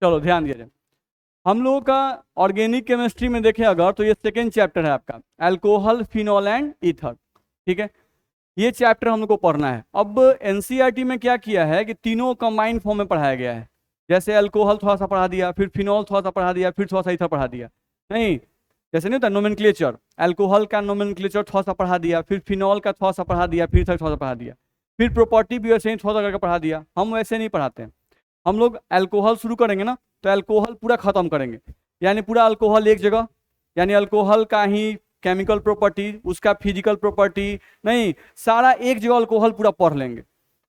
चलो ध्यान दीजिए, हम लोगों का ऑर्गेनिक केमिस्ट्री में देखें अगर तो ये सेकेंड चैप्टर है आपका, अल्कोहल, फिनॉल एंड ईथर। ठीक है, ये चैप्टर हम लोग को पढ़ना है। अब एनसीईआरटी में क्या किया है कि तीनों कंबाइंड फॉर्म में पढ़ाया गया है। जैसे अल्कोहल थोड़ा सा पढ़ा दिया, फिर फिनॉल थोड़ा सा पढ़ा दिया, फिर थोड़ा सा ईथर पढ़ा दिया। नहीं, जैसे नहीं होता नोमेनक्लेचर, अल्कोहल का नोमेनक्लेचर थोड़ा सा पढ़ा दिया, फिर फिनॉल का थोड़ा सा पढ़ा दिया, फिर ईथर थोड़ा सा पढ़ा दिया, फिर प्रॉपर्टी भी वैसे ही थोड़ा सा करके पढ़ा दिया। हम वैसे नहीं पढ़ाते हैं। हम लोग अल्कोहल शुरू करेंगे ना तो अल्कोहल पूरा खत्म करेंगे, यानी पूरा अल्कोहल एक जगह, यानी अल्कोहल का ही केमिकल प्रॉपर्टी, उसका फिजिकल प्रॉपर्टी, नहीं सारा एक जगह अल्कोहल पूरा पढ़ लेंगे।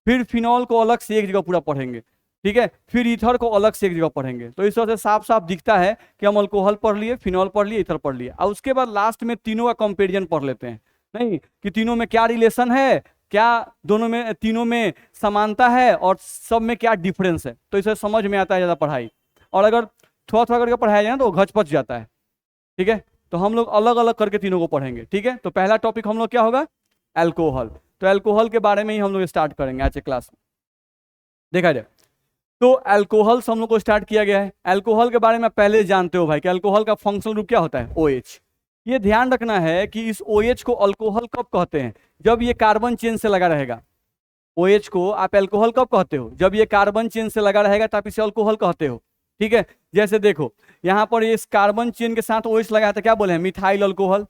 फिर फिनॉल को अलग से एक जगह पूरा पढ़ेंगे, ठीक है, फिर ईथर को अलग से एक जगह पढ़ेंगे। तो इस तरह से साफ साफ दिखता है कि हम अल्कोहल पढ़ लिए, फिनॉल पढ़ लिए, ईथर पढ़ लिए, और उसके बाद लास्ट में तीनों का कंपेरिजन पढ़ लेते हैं, नहीं कि तीनों में क्या रिलेशन है, क्या दोनों में तीनों में समानता है और सब में क्या डिफरेंस है। तो इसे समझ में आता है ज़्यादा पढ़ाई। और अगर थोड़ा थोड़ा करके पढ़ाया जाए ना तो घच पच जाता है। ठीक है, तो हम लोग अलग अलग करके तीनों को पढ़ेंगे। ठीक है, तो पहला टॉपिक हम लोग क्या होगा, अल्कोहल। तो अल्कोहल के बारे में ही हम लोग स्टार्ट करेंगे आज के क्लास में, देखा जाए तो अल्कोहल से हम लोग को स्टार्ट किया गया है। अल्कोहल के बारे में पहले जानते हो भाई कि अल्कोहल का फंक्शनल ग्रुप क्या होता है, OH। ये ध्यान रखना है कि इस OH को अल्कोहल कब कहते हैं, जब ये कार्बन चेन से लगा रहेगा। OH को आप अल्कोहल कब कहते हो, जब ये कार्बन चेन से लगा रहेगा तो आप इसे अल्कोहल कहते हो। ठीक है, जैसे देखो यहाँ पर इस कार्बन चेन के साथ OH लगा था, क्या बोले हैं, मिथाइल अल्कोहल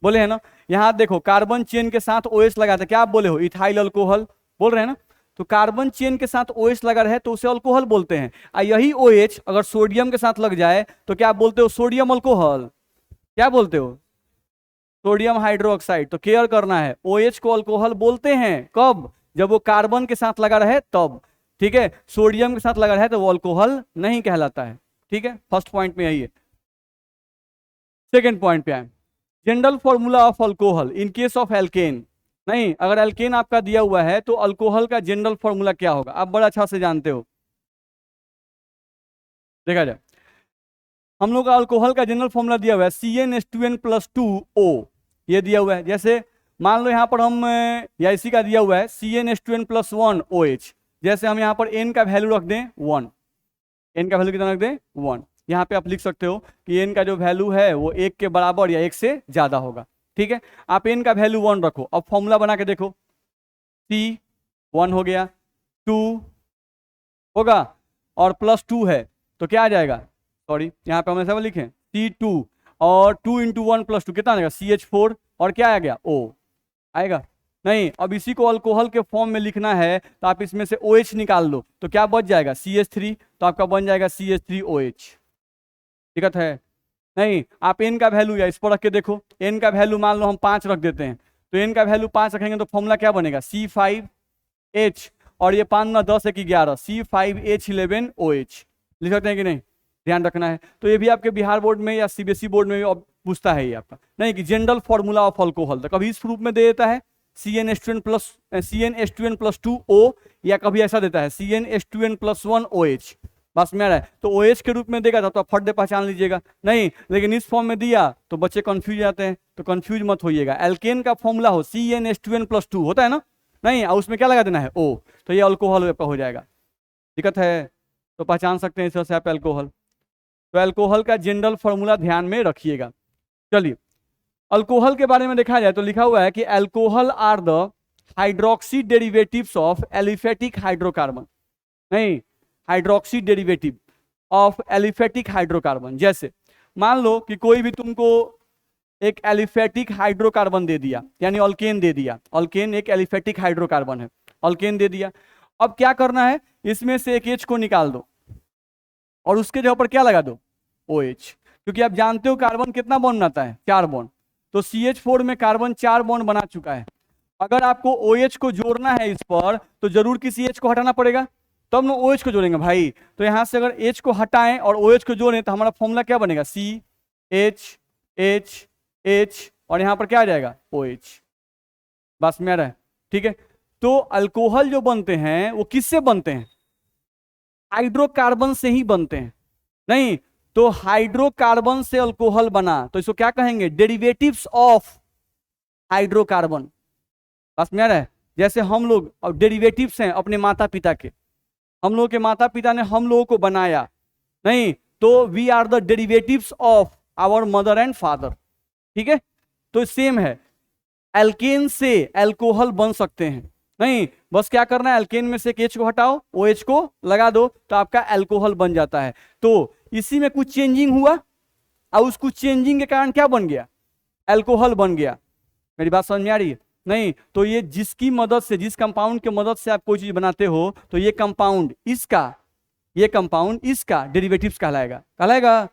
बोले हैं ना। यहाँ देखो कार्बन चेन के साथ OH लगा था, क्या आप बोले हो, इथाइल अल्कोहल बोल रहे हैं ना। तो कार्बन चेन के साथ OH लगा रहे तो उसे अल्कोहल बोलते हैं। और यही OH अगर सोडियम के साथ लग जाए तो क्या आप बोलते हो, सोडियम अल्कोहल, क्या बोलते हो, सोडियम हाइड्रोक्साइड। तो केयर करना है, OH को अल्कोहल बोलते हैं कब, जब वो कार्बन के साथ लगा रहे तब। ठीक है, सोडियम के साथ लगा रहे तो वो अल्कोहल नहीं कहलाता है। ठीक है, फर्स्ट पॉइंट में यही है। सेकेंड पॉइंट पे आए, general formula of alcohol in case of alkene. नहीं, अगर एल्केन आपका दिया हुआ है तो अल्कोहल का जनरल फॉर्मूला क्या होगा, आप बड़ा अच्छा से जानते हो। देखा जाए हम लोग का अल्कोहल का जनरल फॉर्मूला दिया हुआ है CnH2n+2O, ये दिया हुआ है। जैसे मान लो यहाँ पर हम या इसी का दिया हुआ है CnH2n+1OH। जैसे हम यहाँ पर n का वैल्यू रख दें 1, n का वैल्यू कितना रख दें 1, यहाँ पे आप लिख सकते हो कि n का जो वैल्यू है वो 1 के बराबर या 1 से ज्यादा होगा। ठीक है, आप n का वैल्यू 1 रखो, अब फॉर्मूला बना के देखो, C1 हो गया, 2 होगा और +2 है तो क्या आ जाएगा, सॉरी यहाँ पे हम ऐसा लिखें C2 और 2 × 1 + 2 कितना आएगा, CH4 और क्या आ गया O आएगा। नहीं, अब इसी को अल्कोहल के फॉर्म में लिखना है तो आप इसमें से OH निकाल लो तो क्या बच जाएगा, CH3, तो आपका बन जाएगा CH3OH। दिक्कत है, नहीं आप n का वैल्यू या इस पर रख के देखो, n का वैल्यू मान लो हम 5 रख देते हैं, तो n का वैल्यू 5 रखेंगे तो फॉर्मूला क्या बनेगा, C5H और ये 5 × 10 = 11, C5H11OH। लिख सकते हैं कि नहीं, ध्यान रखना है। तो ये भी आपके बिहार बोर्ड में या CBSE बोर्ड में भी पूछता है ये आपका, नहीं कि जनरल फॉर्मूला ऑफ अल्कोहल, तो कभी इस रूप में दे देता है CnH2n+2O या कभी ऐसा देता है CnH2n+1OH, बस मेरा है। तो OH के रूप में देगा तब तो फट दे पहचान लीजिएगा, नहीं लेकिन इस फॉर्म में दिया तो बच्चे कंफ्यूज जाते हैं, तो कंफ्यूज मत होइएगा। एल्केन का फॉर्मूला हो CnH2n+2 होता है ना, नहीं और उसमें क्या लगा देना है O, तो ये अल्कोहल आपका हो जाएगा। दिक्कत है, तो पहचान सकते हैं इस तरह से आप अल्कोहल। तो अल्कोहल का जनरल फॉर्मूला ध्यान में रखिएगा। चलिए अल्कोहल के बारे में देखा जाए तो लिखा हुआ है कि alcohol are the hydroxy derivatives of aliphatic hydrocarbon, नहीं hydroxy derivative of aliphatic hydrocarbon. जैसे मान लो कि कोई भी तुमको एक एलिफेटिक हाइड्रोकार्बन दे दिया, यानी अल्केन दे दिया, अल्केन एक एलिफेटिक हाइड्रोकार्बन है, अल्केन दे दिया। अब क्या करना है, इसमें से एक H को निकाल दो और उसके जगह पर क्या लगा दो, OH, क्योंकि आप जानते हो कार्बन कितना बॉन्ड बनाता है, 4 बॉन्ड, तो CH4 में कार्बन 4 बॉन्ड बना चुका है। अगर आपको OH को जोड़ना है इस पर तो जरूर किसी H को हटाना पड़ेगा, तब ना OH को जोड़ेंगे भाई। तो यहां से अगर H को हटाएं और OH को जोड़ें तो हमारा फॉर्मूला क्या बनेगा, CH और यहां पर क्या आ जाएगा, OH, बस मेरा है। ठीक है, तो अल्कोहल जो बनते हैं वो किससे बनते हैं, हाइड्रोकार्बन से ही बनते हैं। नहीं, तो हाइड्रोकार्बन से अल्कोहल बना तो इसको क्या कहेंगे, डेरिवेटिव्स ऑफ हाइड्रोकार्बन, बस मेरा है। जैसे हम लोग अब डेरिवेटिव्स हैं अपने माता पिता के, हम लोगों के माता पिता ने हम लोगों को बनाया, नहीं, तो we are the derivatives of our mother and father, ठीक है। तो सेम है, एल्केन से एल्कोहल बन सकते हैं। नहीं, बस क्या करना है, एल्केन में से एक H को हटाओ, OH को लगा दो, तो आपका एल्कोहल बन जाता है। तो इसी में कुछ चेंजिंग हुआ और उस कुछ चेंजिंग के कारण क्या बन गया, एल्कोहल बन गया। मेरी बात समझ में आ रही है? नहीं, तो ये जिसकी मदद से, जिस कंपाउंड की मदद से आप कोई चीज बनाते हो, तो ये कंपाउंड इसका, ये कंपाउंड इसका डेरिवेटिव्स कहलाएगा।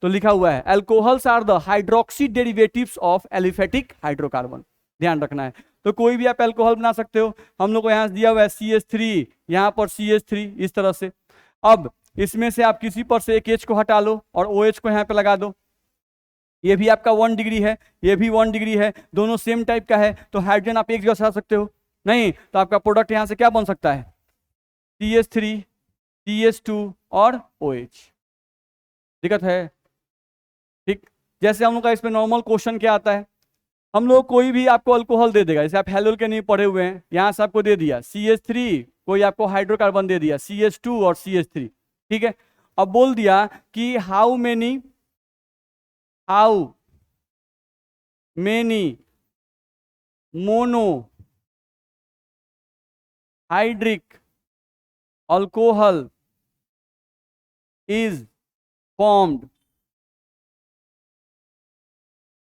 तो लिखा हुआ है alcohols are the hydroxy derivatives of aliphatic hydrocarbon, ध्यान रखना है। तो कोई भी आप एल्कोहल बना सकते हो। हम लोग को यहाँ दिया हुआ है CH3, यहाँ पर CH3 इस तरह से। अब इसमें से आप किसी पर से एक H को हटा लो और OH को यहाँ पे लगा दो। ये भी आपका 1 डिग्री है, ये भी 1 डिग्री है, दोनों सेम टाइप का है, तो हाइड्रोजन आप एक जगह से हटा सकते हो। नहीं, तो आपका प्रोडक्ट यहाँ से क्या बन सकता है, CH3, CH2 और OH। दिक्कत है? ठीक, जैसे हम लोग का इसमें नॉर्मल क्वेश्चन क्या आता है, हम लोग कोई भी आपको अल्कोहल दे देगा, जैसे आप हेलोल के नहीं पढ़े हुए हैं, यहाँ से आपको दे दिया CH3, कोई आपको हाइड्रोकार्बन दे दिया CH2 और CH3, ठीक है। अब बोल दिया कि how many mono hydric alcohol is formed.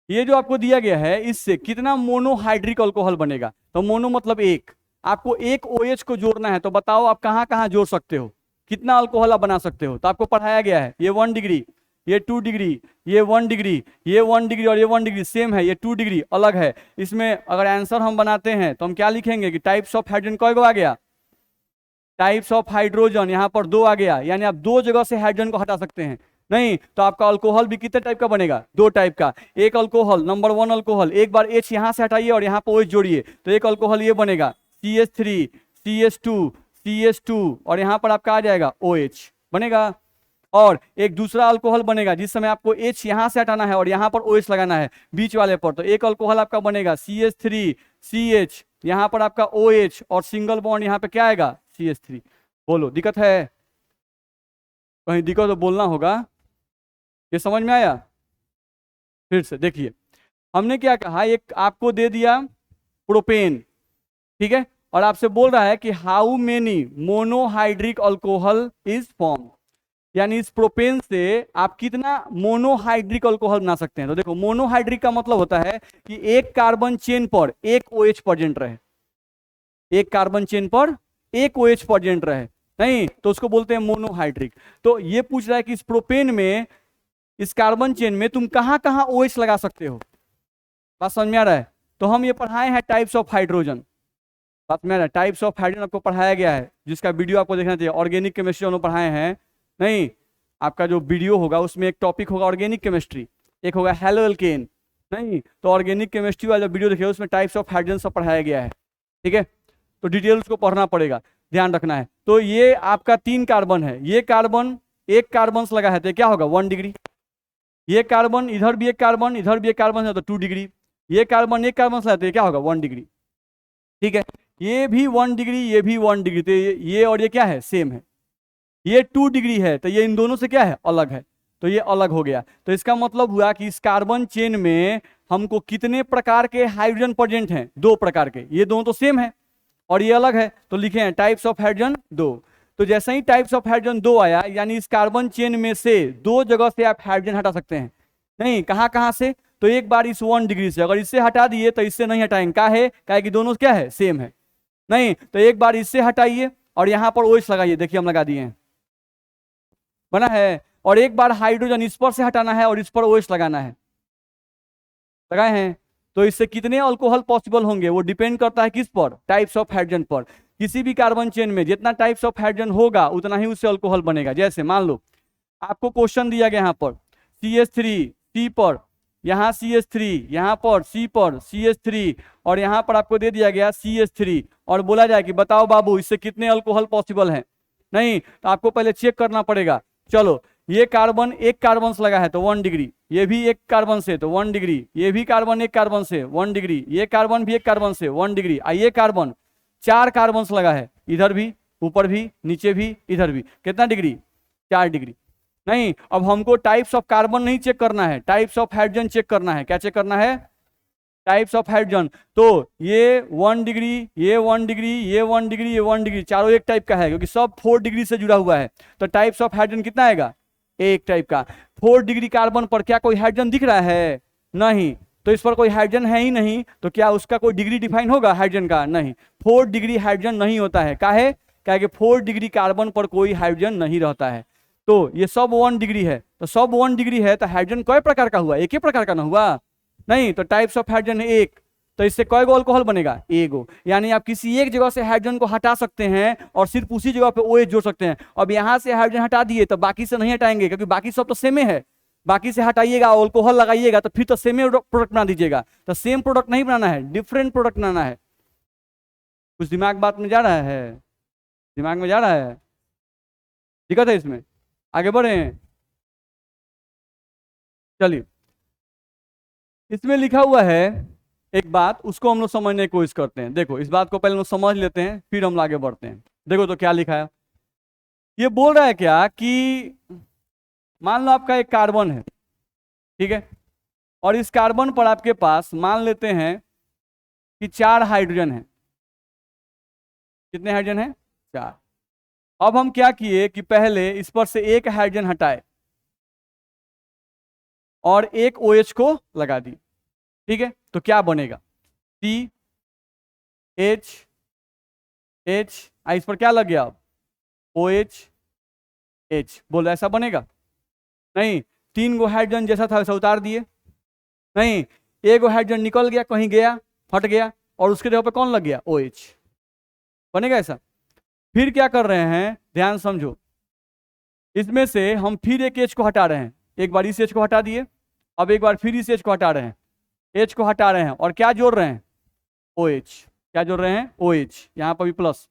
ये जो आपको दिया गया है, इससे कितना मोनोहाइड्रिक अल्कोहल बनेगा। तो मोनो मतलब एक, आपको एक OH को जोड़ना है, तो बताओ आप कहां कहां जोड़ सकते हो, कितना अल्कोहल आप बना सकते हो। तो आपको पढ़ाया गया है, ये 1 डिग्री, ये 2 डिग्री, ये 1 डिग्री, ये 1 डिग्री और ये 1 डिग्री सेम है, ये 2 डिग्री अलग है। इसमें अगर आंसर हम बनाते हैं तो हम क्या लिखेंगे कि टाइप्स ऑफ हाइड्रोजन कई गो आ गया, टाइप्स ऑफ हाइड्रोजन यहाँ पर 2 आ गया, यानी आप 2 जगह से हाइड्रोजन को हटा सकते हैं। नहीं, तो आपका अल्कोहल भी कितने टाइप का बनेगा, 2 टाइप का। एक अल्कोहल, नंबर 1 अल्कोहल, एक बार H यहाँ से हटाइए और यहाँ पर OH जोड़िए, तो एक अल्कोहल ये बनेगा CH3, CH2 और यहाँ पर आपका आ जाएगा OH बनेगा। और एक दूसरा अल्कोहल बनेगा, जिस समय आपको H यहाँ से हटाना है और यहाँ पर OH लगाना है बीच वाले पर, तो एक अल्कोहल आपका बनेगा CH3, CH, यहाँ पर आपका OH और सिंगल बॉन्ड यहाँ पे क्या आएगा, CH3। बोलो, दिक्कत है? कहीं दिक्कत तो बोलना होगा। ये समझ में आया? फिर से देखिए, हमने क्या कहा, एक आपको दे दिया प्रोपेन, ठीक है, और आपसे बोल रहा है कि how many monohydric alcohol is form, यानी इस प्रोपेन से आप कितना मोनोहाइड्रिक अल्कोहल बना सकते हैं। तो देखो, मोनोहाइड्रिक का मतलब होता है कि एक कार्बन चेन पर एक OH प्रेजेंट रहे, एक कार्बन चेन पर एक OH प्रेजेंट रहे, नहीं तो उसको बोलते हैं मोनोहाइड्रिक। तो ये पूछ रहा है कि इस प्रोपेन में, इस कार्बन चेन में तुम कहां कहां OH लगा सकते हो। बात समझ में आ रहा है? तो हम ये पढ़ाए हैं टाइप्स ऑफ हाइड्रोजन, बात में आ रहा है, टाइप्स ऑफ हाइड्रोजन आपको पढ़ाया गया है, जिसका वीडियो आपको देखना चाहिए। ऑर्गेनिक केमिस्ट्री हम लोग पढ़ाए हैं, नहीं आपका जो वीडियो होगा उसमें एक टॉपिक होगा ऑर्गेनिक केमिस्ट्री, एक होगा हेलो एल्केन, नहीं तो ऑर्गेनिक केमिस्ट्री वाला वीडियो देखिए, उसमें टाइप्स ऑफ हाइड्रोजन सब पढ़ाया गया है, ठीक है। तो डिटेल उसको पढ़ना पड़ेगा, ध्यान रखना है। तो ये आपका 3 कार्बन है, ये कार्बन एक कार्बन से लगा है तो क्या होगा 1 डिग्री, ये कार्बन इधर भी एक कार्बन, इधर भी एक कार्बन है तो 2 डिग्री, ये कार्बन एक कार्बन से लगा तो क्या होगा 1 डिग्री, ठीक है। ये भी 1 डिग्री, ये भी 1 डिग्री, तो ये और ये क्या है, सेम है। ये 2 डिग्री है तो ये इन दोनों से क्या है, अलग है, तो ये अलग हो गया। तो इसका मतलब हुआ कि इस कार्बन चेन में हमको कितने प्रकार के हाइड्रोजन प्रेजेंट हैं, 2 प्रकार के। ये दोनों तो सेम है और ये अलग है, तो लिखे हैं टाइप्स ऑफ हाइड्रोजन 2। तो जैसे ही टाइप्स ऑफ हाइड्रोजन 2 आया, यानी इस कार्बन चेन में से 2 जगह से आप हाइड्रोजन हटा सकते हैं। नहीं, कहां कहां से, तो एक बार इस 1 डिग्री से, अगर इससे हटा दिए तो इससे नहीं हटाएंगे, क्या है, क्या कि दोनों क्या है, सेम है। नहीं तो एक बार इससे हटाइए और यहां पर OH लगाइए, देखिए हम लगा दिए हैं, बना है। और एक बार हाइड्रोजन इस पर से हटाना है और इस पर OH लगाना है, लगाए हैं। तो इससे कितने अल्कोहल पॉसिबल होंगे, वो डिपेंड करता है किस पर, टाइप्स ऑफ हाइड्रोजन पर। किसी भी कार्बन चेन में जितना टाइप्स ऑफ हाइड्रोजन होगा उतना ही उससे अल्कोहल बनेगा। जैसे मान लो आपको क्वेश्चन दिया गया यहाँ पर CH3 C पर, यहाँ CH3, यहाँ पर C पर CH3 और यहाँ पर आपको दे दिया गया CH3 और बोला जाए कि बताओ बाबू इससे कितने अल्कोहल पॉसिबल हैं। नहीं तो आपको पहले चेक करना पड़ेगा। चलो, ये कार्बन एक कार्बन से लगा है तो 1 डिग्री, ये भी एक कार्बन से तो 1 डिग्री, ये भी कार्बन एक कार्बन से 1 डिग्री, ये कार्बन भी एक कार्बन से 1 डिग्री, ये कार्बन 4 कार्बन से लगा है, इधर भी, ऊपर भी, नीचे भी, इधर भी, कितना डिग्री, 4 डिग्री। नहीं, अब हमको टाइप्स ऑफ कार्बन नहीं चेक करना है, टाइप्स ऑफ हाइड्रोजन चेक करना है। क्या चेक करना है? Types of hydrogen. तो ये 1 डिग्री, ये 1 डिग्री, ये 1 डिग्री, ये 1 डिग्री, चारों एक टाइप का है क्योंकि सब 4 डिग्री से जुड़ा हुआ है। तो टाइप्स ऑफ हाइड्रोजन कितना आएगा? एक टाइप का। 4 डिग्री कार्बन पर क्या कोई हाइड्रोजन दिख रहा है? नहीं। तो इस पर कोई हाइड्रोजन है ही नहीं, तो क्या उसका कोई डिग्री डिफाइन होगा हाइड्रोजन का? नहीं। 4 डिग्री हाइड्रोजन नहीं होता है। काहे? क्या कि 4 डिग्री कार्बन पर कोई हाइड्रोजन नहीं रहता है। तो ये सब 1 डिग्री है, तो सब 1 डिग्री है, तो हाइड्रोजन कई प्रकार का हुआ? एक ही प्रकार का ना हुआ? नहीं। तो टाइप्स ऑफ हाइड्रोजन है एक, तो इससे कई गो अल्कोहल बनेगा? एगो। यानी आप किसी एक जगह से हाइड्रोजन को हटा सकते हैं और सिर्फ उसी जगह पे OH जोड़ सकते हैं। अब यहां से हाइड्रोजन हटा दिए तो बाकी से नहीं हटाएंगे क्योंकि बाकी सब तो सेमे है। बाकी से हटाइएगा, अल्कोहल लगाइएगा तो फिर तो सेम प्रोडक्ट बना दीजिएगा। तो सेम प्रोडक्ट नहीं बनाना है, डिफरेंट प्रोडक्ट बनाना है। कुछ दिमाग बात में जा रहा है? दिमाग में जा रहा है? दिक्कत है इसमें? आगे बढ़े? चलिए, इसमें लिखा हुआ है एक बात, उसको हम लोग समझने की कोशिश करते हैं। देखो, इस बात को पहले हम लोग समझ लेते हैं, फिर हम आगे बढ़ते हैं। देखो तो क्या लिखा है। ये बोल रहा है क्या कि मान लो आपका एक कार्बन है, ठीक है, और इस कार्बन पर आपके पास मान लेते हैं कि 4 हाइड्रोजन है। कितने हाइड्रोजन है? 4। अब हम क्या किए कि पहले इस पर से एक हाइड्रोजन हटाए और एक OH को लगा दी। ठीक है, तो क्या बनेगा? CH H, इस पर क्या लग गया? अब OH H। बोलो, ऐसा बनेगा? नहीं। 3 गो हाइड्रोजन जैसा था वैसा उतार दिए। नहीं, एक गो हाइड्रोजन निकल गया, कहीं गया, फट गया, और उसके जगह पे कौन लग गया? OH। बनेगा ऐसा? फिर क्या कर रहे हैं, ध्यान समझो। इसमें से हम फिर एक H को हटा रहे हैं। एक बार इस H को हटा दिए, अब एक बार फिर इस H को हटा रहे हैं, H को हटा रहे हैं, और क्या जोड़ रहे हैं? OH। क्या जोड़ रहे हैं? OH। यहाँ पर भी प्लस,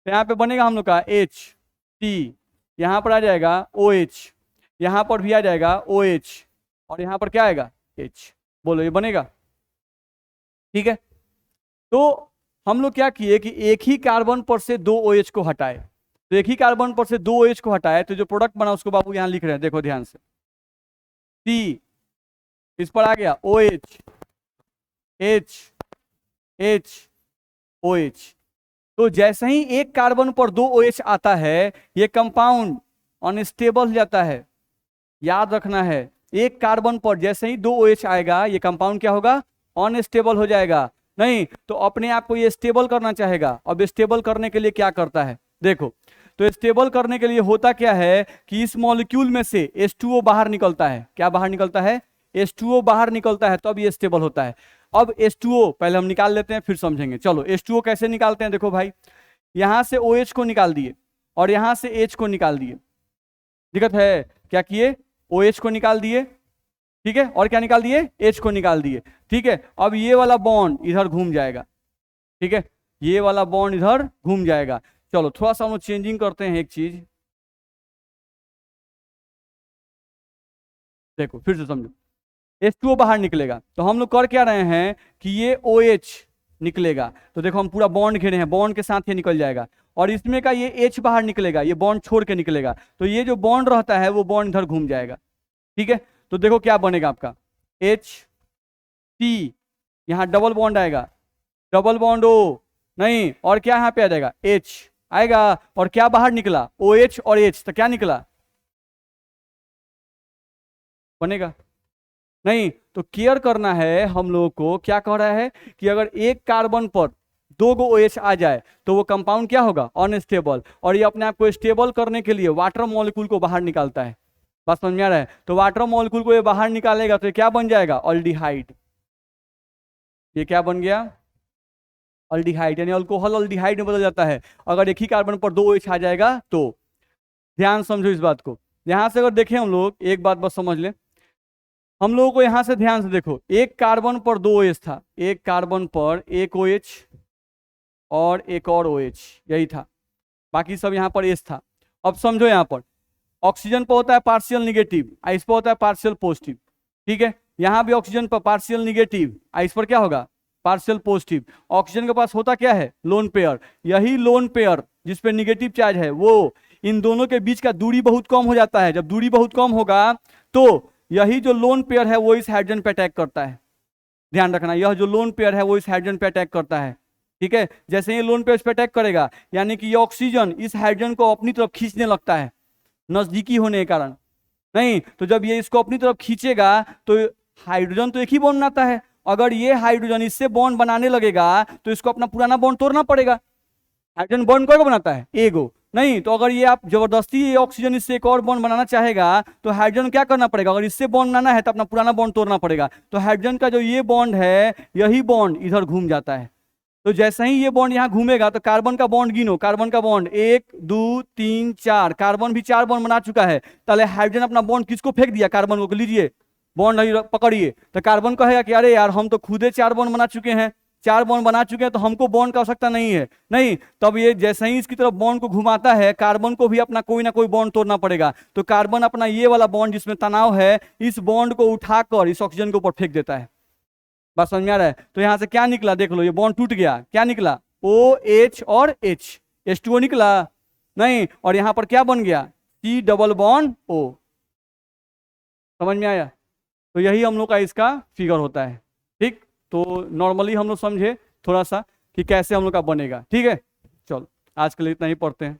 तो यहाँ पे बनेगा हम लोग का HT, यहाँ पर आ जाएगा OH, यहाँ पर भी आ जाएगा OH, और यहाँ पर क्या आएगा? H। बोलो, ये बनेगा? ठीक है। तो हम लोग क्या किए कि एक ही कार्बन पर से 2 OH को हटाए। तो एक ही कार्बन पर से 2 OH को हटाए, तो जो प्रोडक्ट बना उसको बाबू यहाँ लिख रहे हैं, देखो ध्यान से। C, इस पर आ गया OH, H, H, OH। तो जैसे ही एक कार्बन पर 2 OH आता है, ये कंपाउंड अनस्टेबल हो जाता है। याद रखना है, एक कार्बन पर जैसे ही 2 OH आएगा, ये कंपाउंड क्या होगा? अनस्टेबल हो जाएगा। नहीं तो अपने आप को ये स्टेबल करना चाहेगा। अब स्टेबल करने के लिए क्या करता है? देखो, तो स्टेबल करने के लिए होता क्या है कि इस मॉलिक्यूल में से H2O बाहर निकलता है। क्या बाहर निकलता है? H2O बाहर निकलता है, तब ये स्टेबल होता है। अब H2O पहले हम निकाल लेते हैं, फिर समझेंगे। चलो, H2O कैसे निकालते हैं? देखो भाई, यहां से OH को निकाल दिए और यहां से H को निकाल दिए। दिक्कत है? क्या किए? OH को निकाल दिए, ठीक है, और क्या निकाल दिए? H को निकाल दिए। ठीक है, अब ये वाला बॉन्ड इधर घूम जाएगा। ठीक है, ये वाला बॉन्ड इधर घूम जाएगा। चलो, थोड़ा सा हम लोग चेंजिंग करते हैं एक चीज। देखो, फिर से समझो। H2O बाहर निकलेगा, तो हम लोग कर क्या रहे हैं कि ये OH निकलेगा। तो देखो, हम पूरा बॉन्ड घेरे हैं, बॉन्ड के साथ ये निकल जाएगा, और इसमें का ये H बाहर निकलेगा, ये बॉन्ड छोड़ के निकलेगा। तो ये जो बॉन्ड रहता है वो बॉन्ड इधर घूम जाएगा। ठीक है, तो देखो क्या बनेगा आपका? HT, यहाँ डबल बॉन्ड आएगा, डबल बॉन्ड O, नहीं, और क्या यहाँ पे आ जाएगा? H आएगा, और क्या बाहर निकला? OH और H, तो क्या निकला? बनेगा? नहीं। तो केयर करना है हम लोगों को। क्या कह रहा है कि अगर एक कार्बन पर 2 गो OH आ जाए तो वो कंपाउंड क्या होगा? अनस्टेबल। और ये अपने आप को स्टेबल करने के लिए वाटर मॉलिक्यूल को बाहर निकालता है। बात समझ में आ रहा है? तो वाटर मॉलिक्यूल को ये बाहर निकालेगा तो ये क्या बन जाएगा? अल्डिहाइड। ये क्या बन गया? अल्डिहाइड, यानी अल्कोहल अल्डिहाइड में बदल जाता है अगर एक ही कार्बन पर 2 OH आ जाएगा तो। ध्यान समझो इस बात को। यहां से अगर देखें हम लोग, एक बात बस समझ लें हम लोगों को, यहां से ध्यान से देखो, एक कार्बन पर 2 OH था, एक कार्बन पर एक OH और एक और OH, यही था, बाकी सब यहाँ पर H था। अब समझो, यहाँ पर ऑक्सीजन पर होता है पार्शियल निगेटिव, इस पर होता है पार्शियल पॉजिटिव। ठीक है, यहाँ भी ऑक्सीजन पर पार्शियल निगेटिव, इस पर क्या होगा? Partial positive. ऑक्सीजन के पास होता क्या है? Lone pair. यही लोन पेयर जिसपे निगेटिव चार्ज है वो इन दोनों के बीच का दूरी बहुत कम हो जाता है। जब दूरी बहुत कम होगा तो यही जो लोन पेयर है वो इस हाइड्रोजन पे अटैक करता है। ध्यान रखना, यह जो लोन पेयर है वो इस हाइड्रोजन पे अटैक करता है। ठीक है, जैसे ये लोन पेयर इस पे अटैक करेगा यानी कि ये ऑक्सीजन इस हाइड्रोजन को अपनी तरफ खींचने लगता है नजदीकी होने के कारण। नहीं तो जब ये इसको अपनी तरफ खींचेगा तो हाइड्रोजन तो एक ही बॉन्ड बनाता है, अगर ये हाइड्रोजन इससे बॉन्ड बनाने लगेगा तो इसको अपना पुराना बॉन्ड तोड़ना पड़ेगा। हाइड्रोजन बॉन्ड कौन बनाता है? एगो। नहीं तो अगर ये आप जबरदस्ती ये ऑक्सीजन इससे एक और बॉन्ड बनाना चाहेगा तो हाइड्रोजन क्या करना पड़ेगा? अगर इससे बॉन्ड बनाना है तो अपना पुराना बॉन्ड तोड़ना पड़ेगा। तो हाइड्रोजन का जो ये बॉन्ड है यही बॉन्ड इधर घूम जाता है। तो जैसे ही ये बॉन्ड यहाँ घूमेगा तो कार्बन का बॉन्ड गिनो, कार्बन का बॉन्ड 1 2 3 4, कार्बन भी 4 बॉन्ड बना चुका है। पहले हाइड्रोजन अपना बॉन्ड किसको फेंक दिया? कार्बन को। लीजिए बॉन्ड पकड़िए, तो कार्बन कहेगा कि अरे यार हम तो खुदे 4 बॉन्ड बना चुके हैं, 4 बॉन्ड बना चुके हैं तो हमको बॉन्ड की आवश्यकता नहीं है। नहीं, तब ये जैसे ही इसकी तरफ बॉन्ड को घुमाता है कार्बन को भी अपना कोई ना कोई बॉन्ड तोड़ना पड़ेगा। तो कार्बन अपना ये वाला बॉन्ड जिसमें तनाव है इस बॉन्ड को उठाकर इस ऑक्सीजन के ऊपर फेंक देता है। बात समझ में आ रहा है? तो यहां से क्या निकला देख लो, ये बॉन्ड टूट गया, क्या निकला? OH और H, H2O निकला नहीं, और यहां पर क्या बन गया? C double bond O। समझ में आया? तो यही हम लोग का इसका फिगर होता है। ठीक, तो नॉर्मली हम लोग समझे थोड़ा सा कि कैसे हम लोग का बनेगा। ठीक है, चलो आज के लिए इतना ही पढ़ते हैं।